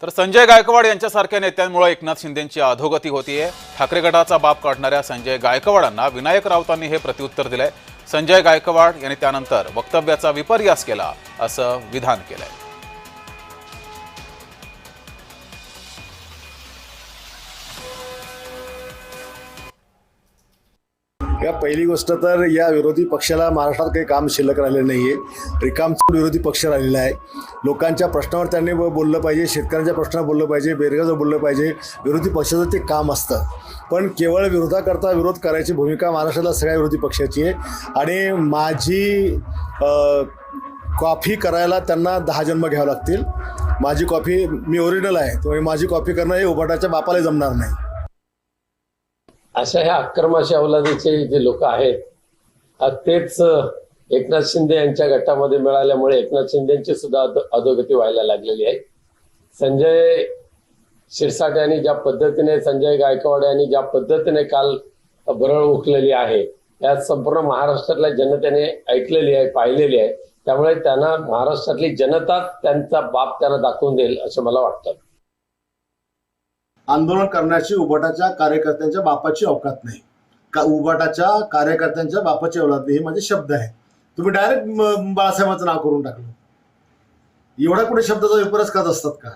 तर संजय गायकवाड यांच्यासारख्या नेत्यांमुळे एकनाथ शिंदेंची अधोगती होतीये। ठाकरे गटाचा बाप काढणाऱ्या संजय गायकवाडांना विनायक राऊतांनी हे प्रत्युत्तर दिलंय। संजय गायकवाड यांनी त्यानंतर वक्तव्याचा विपर्यास केला असं विधान केलंय। या पहिली गोष्ट तर या विरोधी पक्षाला महाराष्ट्रात काही काम शिल्लक राहिलेलं नाहीये। रिकामचोट विरोधी पक्ष राहिलेला आहे। लोकांच्या प्रश्नावर त्यांनी बोललं पाहिजे, शेतकऱ्यांच्या प्रश्नावर बोललं पाहिजे, बेरोजगार बोललं पाहिजे। विरोधी पक्षाचं ते काम असतं, पण केवळ विरोधाकरता विरोध करायची भूमिका महाराष्ट्राला सगळ्या विरोधी पक्षाची आहे। आणि माझी कॉफी करायला त्यांना 10 जन्म घ्यावे लागतील। माझी कॉफी मी ओरिजिनल आहे, त्यामुळे माझी कॉफी करणं हे उबाटाच्या बापाला जमणार नाही। अशा ह्या अक्रमाशी अवलादीचे जे लोक आहेत तेच एकनाथ शिंदे यांच्या गटामध्ये मिळाल्यामुळे एकनाथ शिंदेची सुद्धा अधोगती व्हायला लागलेली आहे। संजय शिरसाट यांनी ज्या पद्धतीने, संजय गायकवाड यांनी ज्या पद्धतीने काल भरळ उकलेली आहे, यात संपूर्ण महाराष्ट्रातल्या जनतेने ऐकलेली आहे, पाहिलेली आहे। त्यामुळे त्यांना महाराष्ट्रातली जनता त्यांचा बाप त्यांना दाखवून देईल असं मला वाटतं। आंदोलन करण्याची उबाटाच्या कार्यकर्त्यांच्या बापाची अवकात नाही। उबाटाच्या कार्यकर्त्यांच्या बापाची औलाद नाही, हे माझे शब्द आहे। तुम्ही डायरेक्ट बाळासाहेबांचं नाव करून टाकलं। एवढा कुठे शब्दाचा विपर्यास करत असतात का?